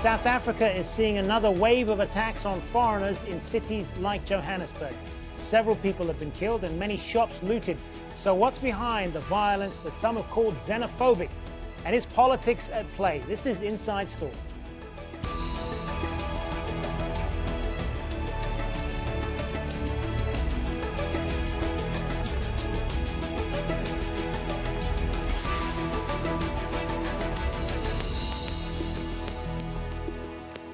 South Africa is seeing another wave of attacks on foreigners in cities like Johannesburg. Several people have been killed and many shops looted. So what's behind the violence that some have called xenophobic? And is politics at play? This is Inside Story.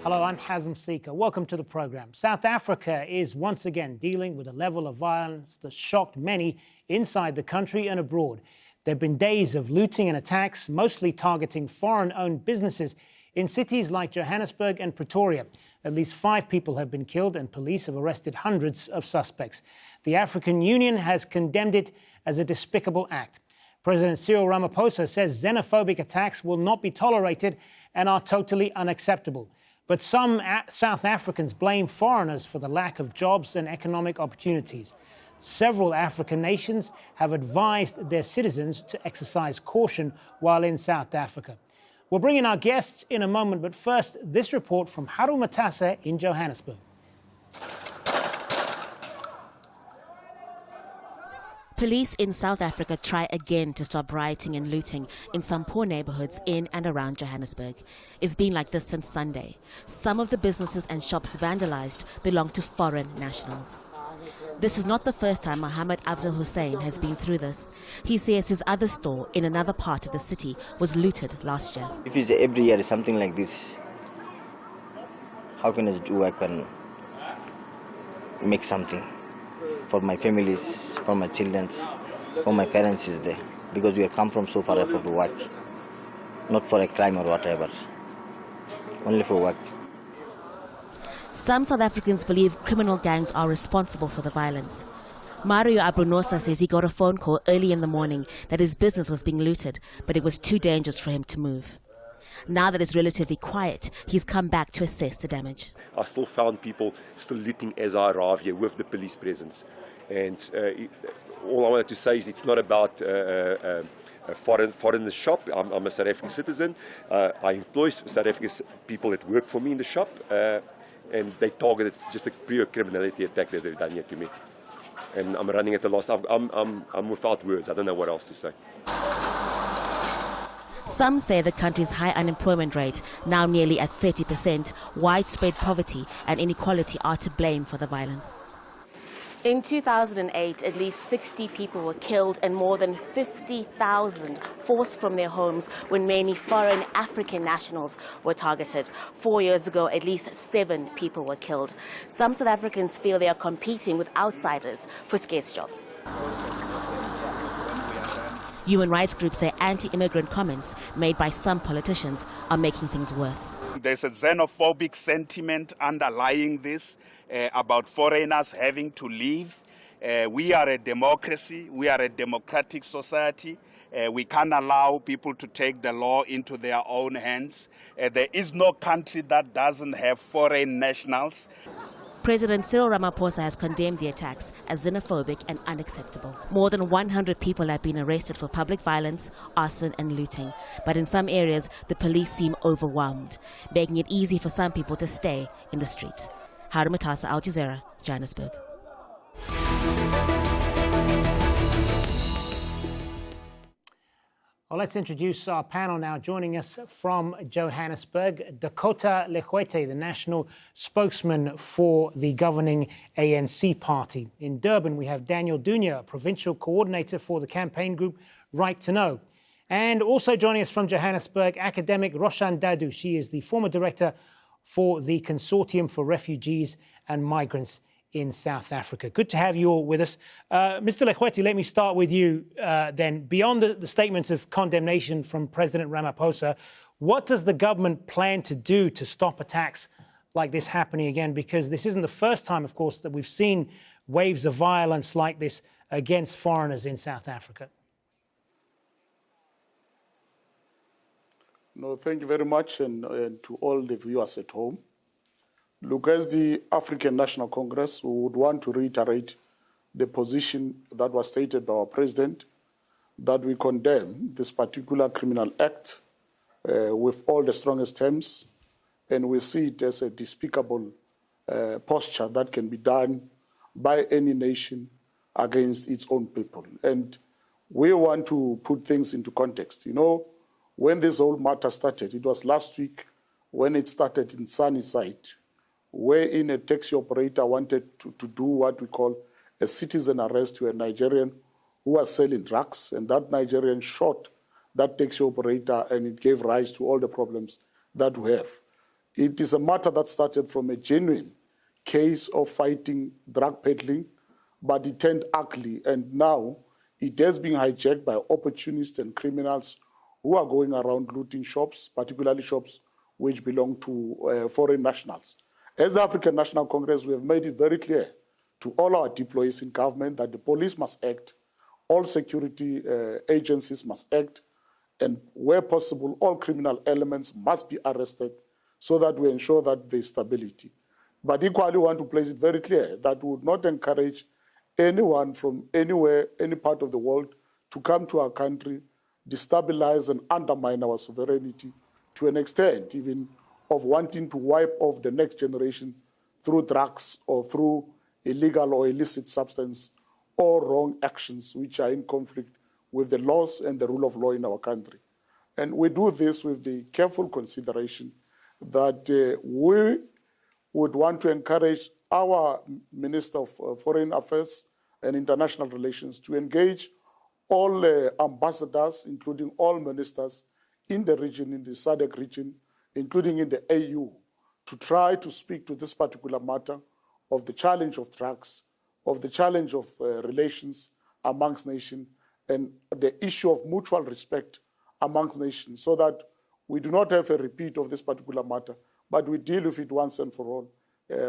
Hello, I'm Hazem, Sika. Welcome to the program. South Africa is once again dealing with a level of violence that shocked many inside the country and abroad. There have been days of looting and attacks, mostly targeting foreign-owned businesses in cities like Johannesburg and Pretoria. At least 5 people have been killed and police have arrested hundreds of suspects. The African Union has condemned it as a despicable act. President Cyril Ramaphosa says xenophobic attacks will not be tolerated and are totally unacceptable. But some South Africans blame foreigners for the lack of jobs and economic opportunities. Several African nations have advised their citizens to exercise caution while in South Africa. We'll bring in our guests in a moment, but first, this report from Hazem in Johannesburg. Police in South Africa try again to stop rioting and looting in some poor neighborhoods in and around Johannesburg. It's been like this since Sunday. Some of the businesses and shops vandalized belong to foreign nationals. This is not the first time Mohammed Afzal Hussein has been through this. He says his other store in another part of the city was looted last year. If it's every year something like this, how can I can make something for my families, for my children, for my parents is there, because we have come from so far for the work, not for a crime or whatever, only for work. Some South Africans believe criminal gangs are responsible for the violence. Mario Abrunosa says he got a phone call early in the morning that his business was being looted, but it was too dangerous for him to move. Now that it's relatively quiet, he's come back to assess the damage. I still found people still looting as I arrived here with the police presence. And all I wanted to say is it's not about a foreign shop. I'm a South African citizen. I employ South African people that work for me in the shop. And they targeted, it's just a pure criminality attack that they've done here to me. And I'm running at a loss. I'm without words. I don't know what else to say. Some say the country's high unemployment rate, now nearly at 30%, widespread poverty and inequality are to blame for the violence. In 2008, at least 60 people were killed and more than 50,000 forced from their homes when many foreign African nationals were targeted. 4 years ago, at least 7 people were killed. Some South Africans feel they are competing with outsiders for scarce jobs. Human rights groups say anti-immigrant comments made by some politicians are making things worse. There's a xenophobic sentiment underlying this about foreigners having to leave. We are a democracy. We are a democratic society. We can't allow people to take the law into their own hands. There is no country that doesn't have foreign nationals. President Cyril Ramaphosa has condemned the attacks as xenophobic and unacceptable. More than 100 people have been arrested for public violence, arson and looting. But in some areas, the police seem overwhelmed, making it easy for some people to stay in the street. Hazem, Jazeera, Johannesburg. Well, let's introduce our panel now. Joining us from Johannesburg, Dakota Legoete, the national spokesman for the governing ANC party. In Durban, we have Daniel Dunya, provincial coordinator for the campaign group Right to Know. And also joining us from Johannesburg, academic Roshan Dadu. She is the former director for the Consortium for Refugees and Migrants in South Africa. Good to have you all with us. Mr. Legoete, let me start with you then. Beyond the statements of condemnation from President Ramaphosa, what does the government plan to do to stop attacks like this happening again? Because this isn't the first time, of course, that we've seen waves of violence like this against foreigners in South Africa. No, thank you very much, and to all the viewers at home. Look, as the African National Congress, we would want to reiterate the position that was stated by our president, that we condemn this particular criminal act with all the strongest terms, and we see it as a despicable posture that can be done by any nation against its own people. And we want to put things into context. You know, when this whole matter started, it was last week when it started in Sunnyside, wherein a taxi operator wanted to do what we call a citizen arrest to a Nigerian who was selling drugs, and that Nigerian shot that taxi operator, and it gave rise to all the problems that we have. It is a matter that started from a genuine case of fighting drug peddling, but it turned ugly, and now it has been hijacked by opportunists and criminals who are going around looting shops, particularly shops which belong to foreign nationals. As the African National Congress, we have made it very clear to all our deployees in government that the police must act, all security agencies must act, and where possible, all criminal elements must be arrested so that we ensure that there is stability. But equally, we want to place it very clear that we would not encourage anyone from anywhere, any part of the world, to come to our country, destabilize and undermine our sovereignty to an extent even of wanting to wipe off the next generation through drugs or through illegal or illicit substance or wrong actions which are in conflict with the laws and the rule of law in our country. And we do this with the careful consideration that we would want to encourage our Minister of Foreign Affairs and International Relations to engage all ambassadors, including all ministers in the region, in the SADC region, including in the AU, to try to speak to this particular matter of the challenge of drugs, of the challenge of relations amongst nations, and the issue of mutual respect amongst nations, so that we do not have a repeat of this particular matter, but we deal with it once and for all,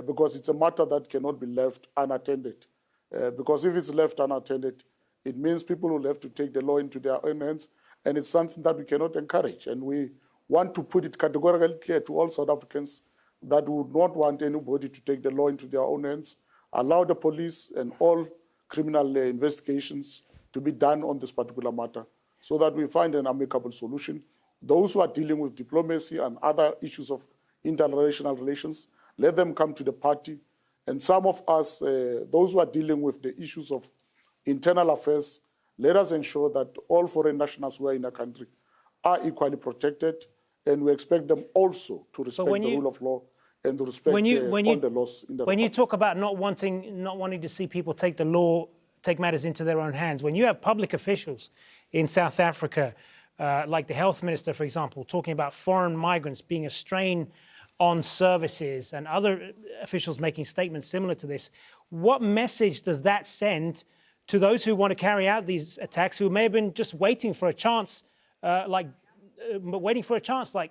because it's a matter that cannot be left unattended. Because if it's left unattended, it means people will have to take the law into their own hands, and it's something that we cannot encourage. And we want to put it categorically clear to all South Africans that we would not want anybody to take the law into their own hands, allow the police and all criminal investigations to be done on this particular matter so that we find an amicable solution. Those who are dealing with diplomacy and other issues of international relations, let them come to the party. And some of us, those who are dealing with the issues of internal affairs, let us ensure that all foreign nationals who are in the country are equally protected, and we expect them also to respect the rule of law and to respect all the laws in the When you talk about not wanting to see people take matters into their own hands, when you have public officials in South Africa, like the health minister, for example, talking about foreign migrants being a strain on services, and other officials making statements similar to this, what message does that send to those who want to carry out these attacks, who may have been just waiting for a chance, like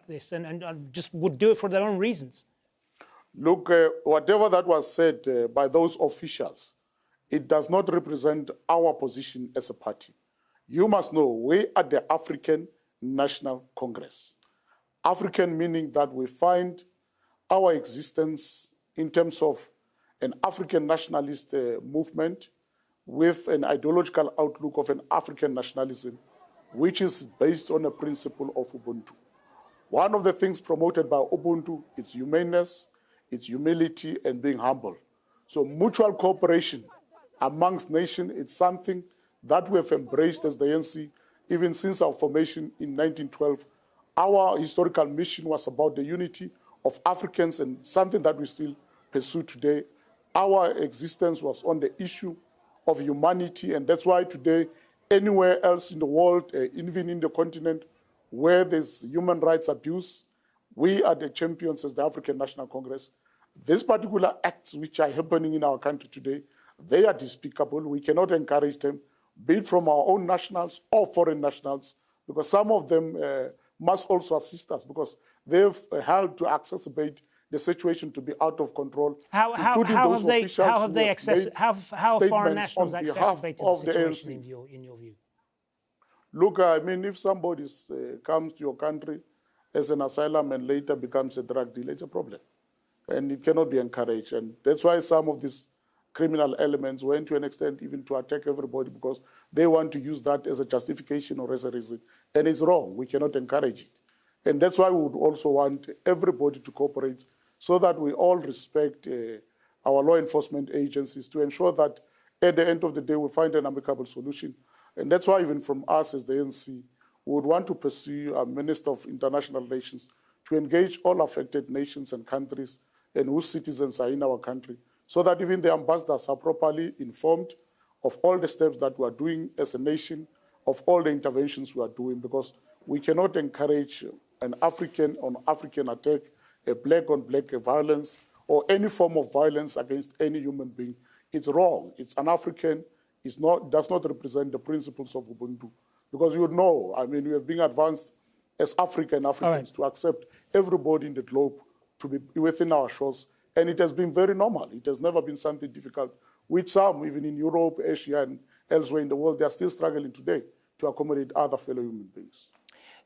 this, and just would do it for their own reasons? Look, whatever that was said by those officials, it does not represent our position as a party. You must know, we are the African National Congress. African meaning that we find our existence in terms of an African nationalist movement with an ideological outlook of an African nationalism, which is based on a principle of Ubuntu. One of the things promoted by Ubuntu is humaneness, it's humility, and being humble. So mutual cooperation amongst nations, it's something that we have embraced as the ANC even since our formation in 1912. Our historical mission was about the unity of Africans, and something that we still pursue today. Our existence was on the issue of humanity, and that's why today, anywhere else in the world, even in the continent where there's human rights abuse, we are the champions as the African National Congress. These particular acts which are happening in our country today, they are despicable. We cannot encourage them, be it from our own nationals or foreign nationals, because some of them must also assist us, because they've helped to exacerbate the situation to be out of control. How have foreign nationals exacerbated the situation in your view? Look, I mean, if somebody comes to your country as an asylum and later becomes a drug dealer, it's a problem. And it cannot be encouraged. And that's why some of these criminal elements went to an extent even to attack everybody, because they want to use that as a justification or as a reason. And it's wrong. We cannot encourage it. And that's why we would also want everybody to cooperate so that we all respect our law enforcement agencies to ensure that at the end of the day we find an amicable solution. And that's why even from us as the ANC, we would want to pursue a Minister of International Relations to engage all affected nations and countries and whose citizens are in our country, so that even the ambassadors are properly informed of all the steps that we are doing as a nation, of all the interventions we are doing, because we cannot encourage an African-on-African attack, a black-on-black violence, or any form of violence against any human being. It's wrong. It's un-African. Does not represent the principles of Ubuntu. Because you know, I mean, we have been advanced as Africans to accept everybody in the globe to be within our shores. And it has been very normal. It has never been something difficult, which some, even in Europe, Asia, and elsewhere in the world, they are still struggling today to accommodate other fellow human beings.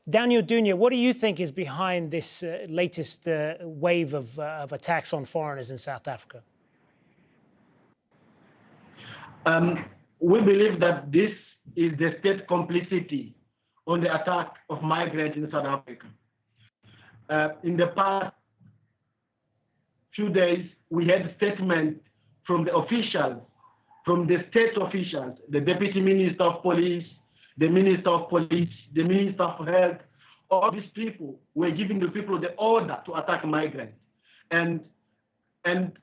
Daniel Dunya, what do you think is behind this latest wave of attacks on foreigners in South Africa? We believe that this is the state complicity on the attack of migrants in South Africa. In the past few days, we had a statement from the officials, from the state officials, the Deputy Minister of Police, the Minister of Police, the Minister of Health. All these people were giving the people the order to attack migrants. And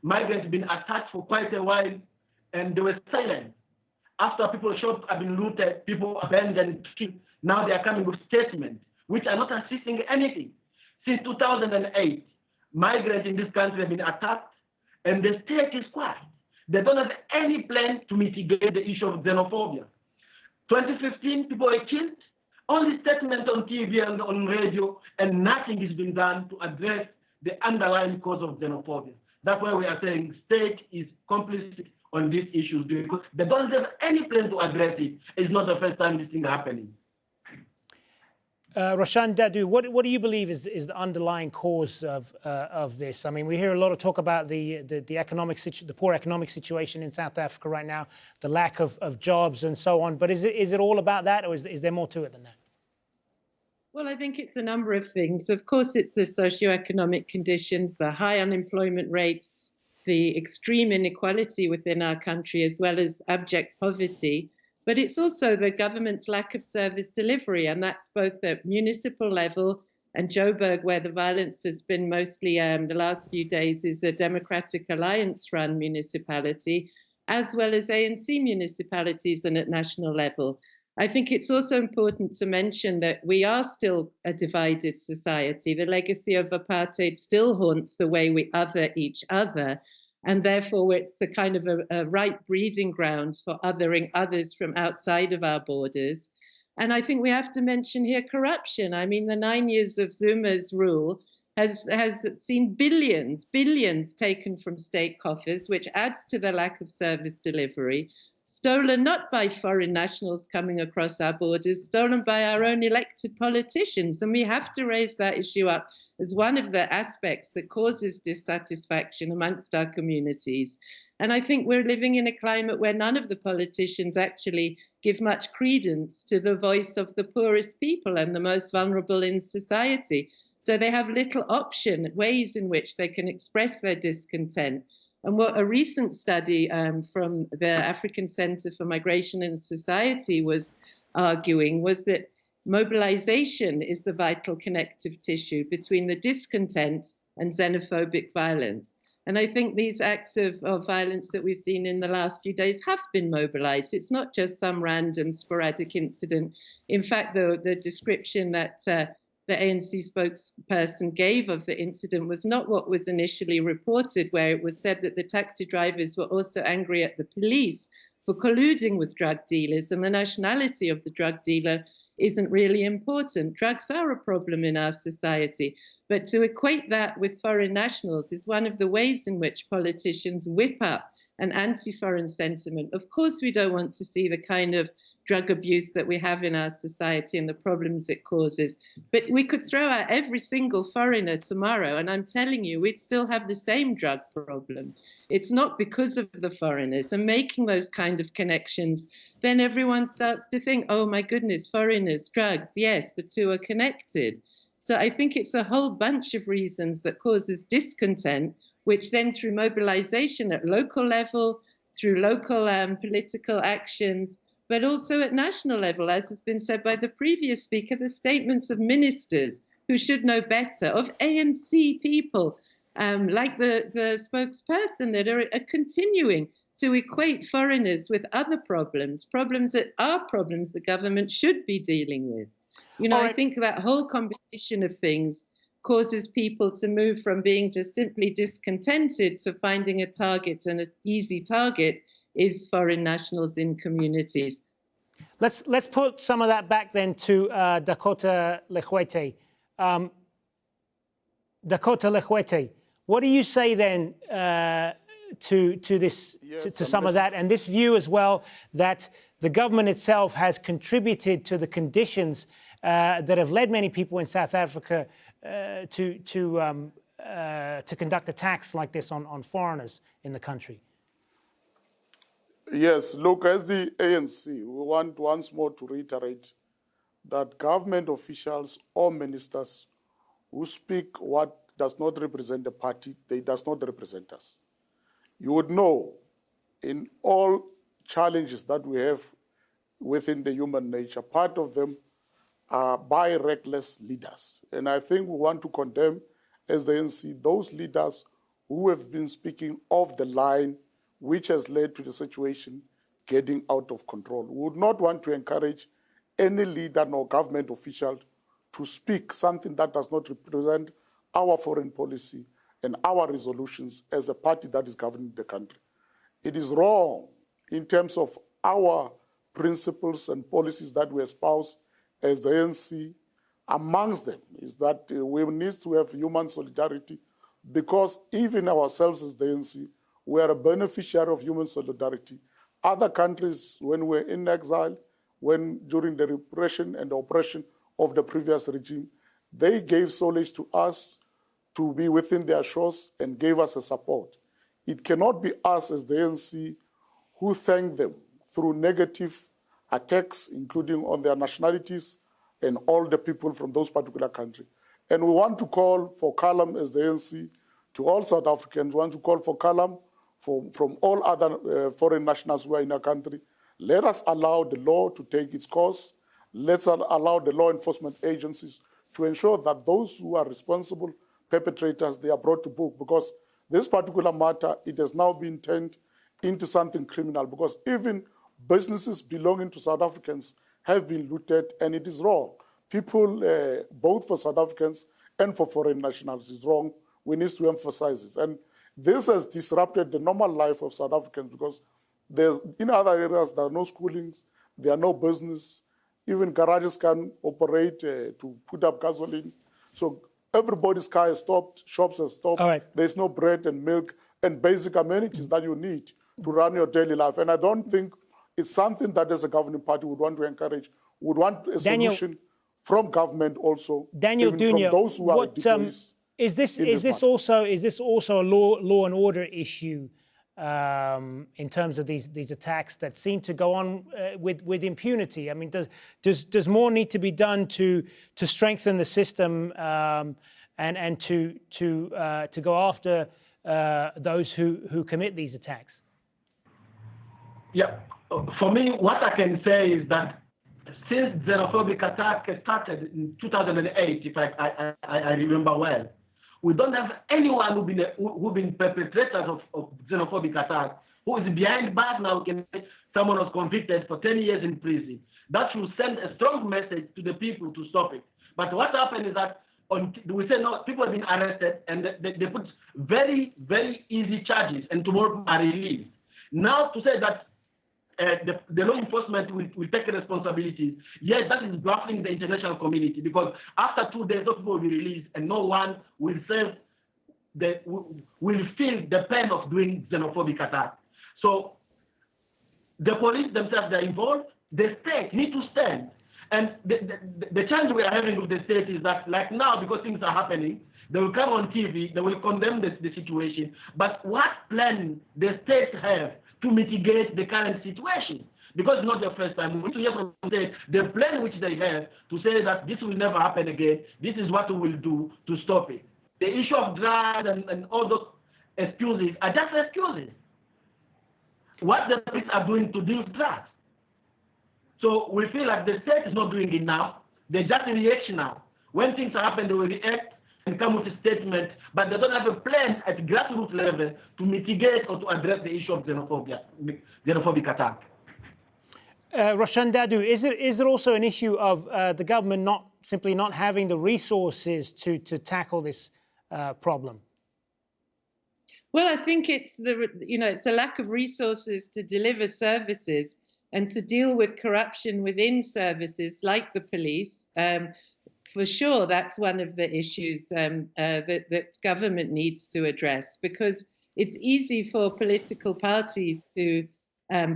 migrants have been attacked for quite a while, and they were silent. After people's shops have been looted, people abandoned, now they are coming with statements which are not assisting anything. Since 2008, migrants in this country have been attacked, and the state is quiet. They don't have any plan to mitigate the issue of xenophobia. 2015, people were killed, only statements on TV and on radio, and nothing is being done to address the underlying cause of xenophobia. That's why we are saying state is complicit on these issues, because they don't have any plan to address it. It's not the first time this thing is happening. Roshan Dadu, what do you believe is the underlying cause of this? I mean, we hear a lot of talk about the poor economic situation in South Africa right now, the lack of jobs and so on. But is it all about that, or is there more to it than that? Well, I think it's a number of things. Of course, it's the socioeconomic conditions, the high unemployment rate, the extreme inequality within our country, as well as abject poverty. But it's also the government's lack of service delivery, and that's both at municipal level, and Joburg, where the violence has been mostly the last few days, is a Democratic Alliance-run municipality, as well as ANC municipalities and at national level. I think it's also important to mention that we are still a divided society. The legacy of apartheid still haunts the way we other each other. And therefore, it's a kind of a right breeding ground for othering others from outside of our borders. And I think we have to mention here corruption. I mean, the 9 years of Zuma's rule has seen billions taken from state coffers, which adds to the lack of service delivery, stolen not by foreign nationals coming across our borders, stolen by our own elected politicians. And we have to raise that issue up as one of the aspects that causes dissatisfaction amongst our communities. And I think we're living in a climate where none of the politicians actually give much credence to the voice of the poorest people and the most vulnerable in society. So they have little option, ways in which they can express their discontent. And what a recent study from the African Center for Migration and Society was arguing was that mobilization is the vital connective tissue between the discontent and xenophobic violence. And I think these acts of violence that we've seen in the last few days have been mobilized. It's not just some random sporadic incident. In fact, the description that the ANC spokesperson gave of the incident was not what was initially reported, where it was said that the taxi drivers were also angry at the police for colluding with drug dealers, and the nationality of the drug dealer isn't really important. Drugs are a problem in our society, but to equate that with foreign nationals is one of the ways in which politicians whip up an anti-foreign sentiment. Of course, we don't want to see the kind of drug abuse that we have in our society and the problems it causes. But we could throw out every single foreigner tomorrow, and I'm telling you, we'd still have the same drug problem. It's not because of the foreigners. And making those kind of connections, then everyone starts to think, oh my goodness, foreigners, drugs, yes, the two are connected. So I think it's a whole bunch of reasons that causes discontent, which then through mobilization at local level, through local political actions, but also at national level, as has been said by the previous speaker, the statements of ministers who should know better, of ANC people, like the spokesperson, that are continuing to equate foreigners with other problems that are problems the government should be dealing with. You know, I think that whole combination of things causes people to move from being just simply discontented to finding a target, and an easy target is foreign nationals in communities. Let's put some of that back then to Dakota Legoete. Dakota Legoete, what do you say then to this, Yes, to some of that, and this view as well that the government itself has contributed to the conditions that have led many people in South Africa to conduct attacks like this on foreigners in the country? Yes, look, as the ANC, we want once more to reiterate that government officials or ministers who speak what does not represent the party, they does not represent us. You would know in all challenges that we have within the human nature, part of them are by reckless leaders. And I think we want to condemn, as the ANC, those leaders who have been speaking off the line, which has led to the situation getting out of control. We would not want to encourage any leader nor government official to speak something that does not represent our foreign policy and our resolutions as a party that is governing the country. It is wrong in terms of our principles and policies that we espouse as the ANC. Amongst them is that we need to have human solidarity, because even ourselves as the ANC, we are a beneficiary of human solidarity. Other countries, when we're in exile, during the repression and the oppression of the previous regime, they gave solace to us to be within their shores and gave us a support. It cannot be us as the ANC who thank them through negative attacks, including on their nationalities and all the people from those particular countries. And we want to call for calm as the ANC to all South Africans. We want to call for calm from all other foreign nationals who are in our country. Let us allow the law to take its course. Let's allow the law enforcement agencies to ensure that those who are responsible perpetrators, they are brought to book, because this particular matter, it has now been turned into something criminal, because even businesses belonging to South Africans have been looted, and it is wrong. People, both for South Africans and for foreign nationals, is wrong. We need to emphasize this. And this has disrupted the normal life of South Africans, because in other areas, there are no schoolings, there are no business, even garages can operate to put up gasoline. So everybody's car has stopped, shops have stopped. All right. There's no bread and milk and basic amenities that you need to run your daily life. And I don't think it's something that as a governing party would want to encourage. Would want a solution from government also. Daniel Dunya, from those who are deployees. Is this also a law and order issue in terms of these attacks that seem to go on with impunity? I mean, does more need to be done to strengthen the system and to go after those who commit these attacks? Yeah, for me, what I can say is that since xenophobic attack started in 2008, if I remember well, we don't have anyone who've been perpetrators of xenophobic attack who is behind bars now. Someone was convicted for 10 years in prison. That should send a strong message to the people to stop it. But what happened is that we say no, people have been arrested and they put very, very easy charges, and tomorrow are released. Now to say that the law enforcement will take responsibility, yes, that is baffling the international community, because after 2 days, those people will be released and no one will feel the pain of doing xenophobic attack. So the police themselves, they're involved. The state need to stand. And the challenge we are having with the state is that, like now, because things are happening, they will come on TV, they will condemn the situation. But what plan the states have to mitigate the current situation? because it's not the first time. We need to hear from the plan which they have to say that this will never happen again. This is what we will do to stop it. The issue of drugs and all those excuses are just excuses. What the police are doing to deal with drugs. So we feel like the state is not doing it now. They're just in reaction now. When things happen, they will react and come with a statement, but they don't have a plan at grassroots level to mitigate or to address the issue of xenophobic attack. Roshan Dadoo, is there also an issue of the government simply not having the resources to tackle this problem? Well, I think it's it's a lack of resources to deliver services and to deal with corruption within services like the police. For sure, that's one of the issues that government needs to address, because it's easy for political parties to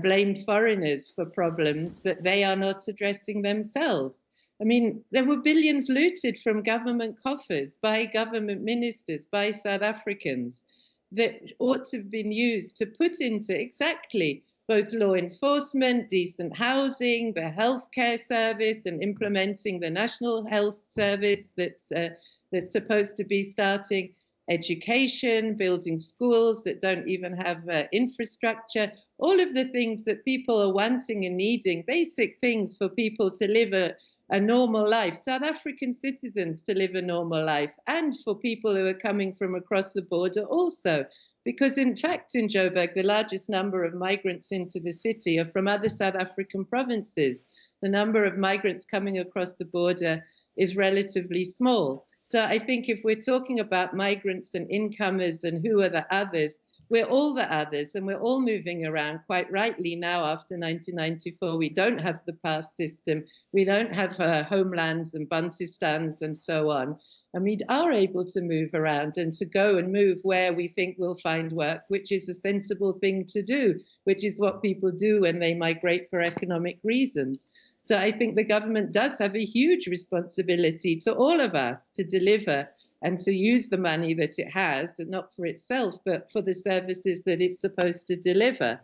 blame foreigners for problems that they are not addressing themselves. I mean, there were billions looted from government coffers by government ministers, by South Africans, that ought to have been used to put into exactly both law enforcement, decent housing, the healthcare service, and implementing the national health service that's supposed to be starting, education, building schools that don't even have infrastructure, all of the things that people are wanting and needing, basic things for people to live a normal life, South African citizens to live a normal life, and for people who are coming from across the border also. Because in fact, in Joburg, the largest number of migrants into the city are from other South African provinces. The number of migrants coming across the border is relatively small. So I think if we're talking about migrants and incomers and who are the others, we're all the others, and we're all moving around. Quite rightly now, after 1994, we don't have the pass system. We don't have homelands and Bantustans and so on. And we are able to move around and to go and move where we think we'll find work, which is a sensible thing to do, which is what people do when they migrate for economic reasons. So I think the government does have a huge responsibility to all of us to deliver and to use the money that it has, not for itself, but for the services that it's supposed to deliver.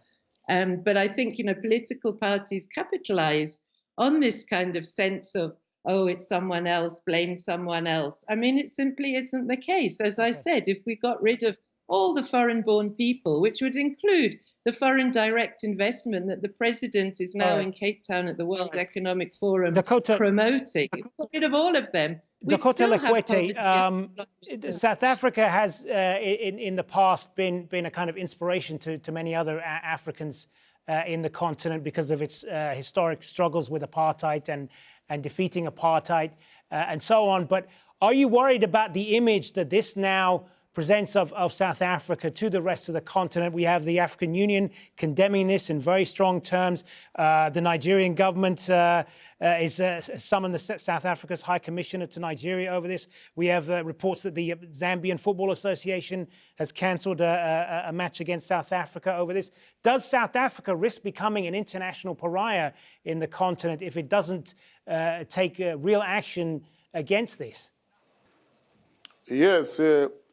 But I think, political parties capitalize on this kind of sense of, oh, it's someone else, blame someone else. I mean, it simply isn't the case. As I said, if we got rid of all the foreign-born people, which would include the foreign direct investment that the president is now in Cape Town at the World Economic Forum promoting, if we got rid of all of them, Dakota Legoete, South Africa has in the past been a kind of inspiration to many other Africans in the continent because of its historic struggles with apartheid and defeating apartheid and so on. But are you worried about the image that this now presents of South Africa to the rest of the continent? We have the African Union condemning this in very strong terms. The Nigerian government is summoned the South Africa's High Commissioner to Nigeria over this. We have reports that the Zambian Football Association has cancelled a match against South Africa over this. Does South Africa risk becoming an international pariah in the continent if it doesn't take real action against this? Yes,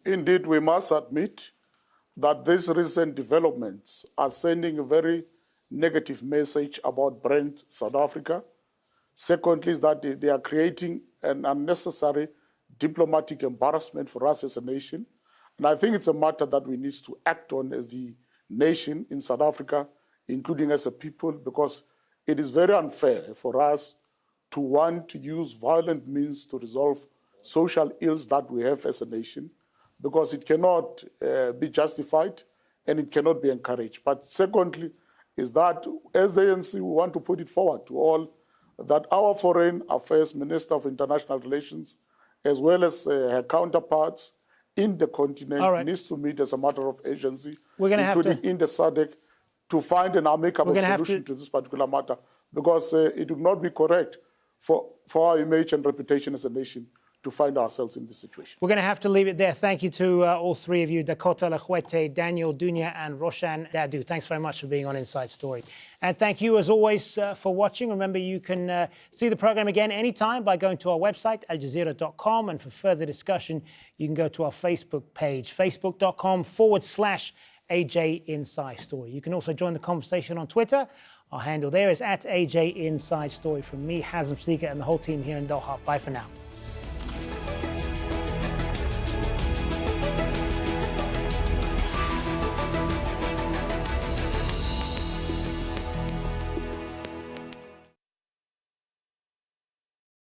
indeed, we must admit that these recent developments are sending a very negative message about brand South Africa. Secondly, is that they are creating an unnecessary diplomatic embarrassment for us as a nation. And I think it's a matter that we need to act on as the nation in South Africa, including as a people, because it is very unfair for us to want to use violent means to resolve social ills that we have as a nation, because it cannot be justified and it cannot be encouraged. But secondly, is that as the ANC, we want to put it forward to all that our Foreign Affairs Minister of International Relations, as well as her counterparts in the continent, needs to meet as a matter of urgency, including in the SADC, to find an amicable solution to this particular matter, because it would not be correct for our image and reputation as a nation to find ourselves in this situation. We're going to have to leave it there. Thank you to all three of you, Dakota Legoete, Daniel Dunya and Roshan Dadoo. Thanks very much for being on Inside Story. And thank you, as always, for watching. Remember, you can see the program again anytime by going to our website, aljazeera.com. And for further discussion, you can go to our Facebook page, facebook.com/AJ Inside Story. You can also join the conversation on Twitter. Our handle there is @AJ Inside Story. From me, Hazem, Sika, and the whole team here in Doha. Bye for now.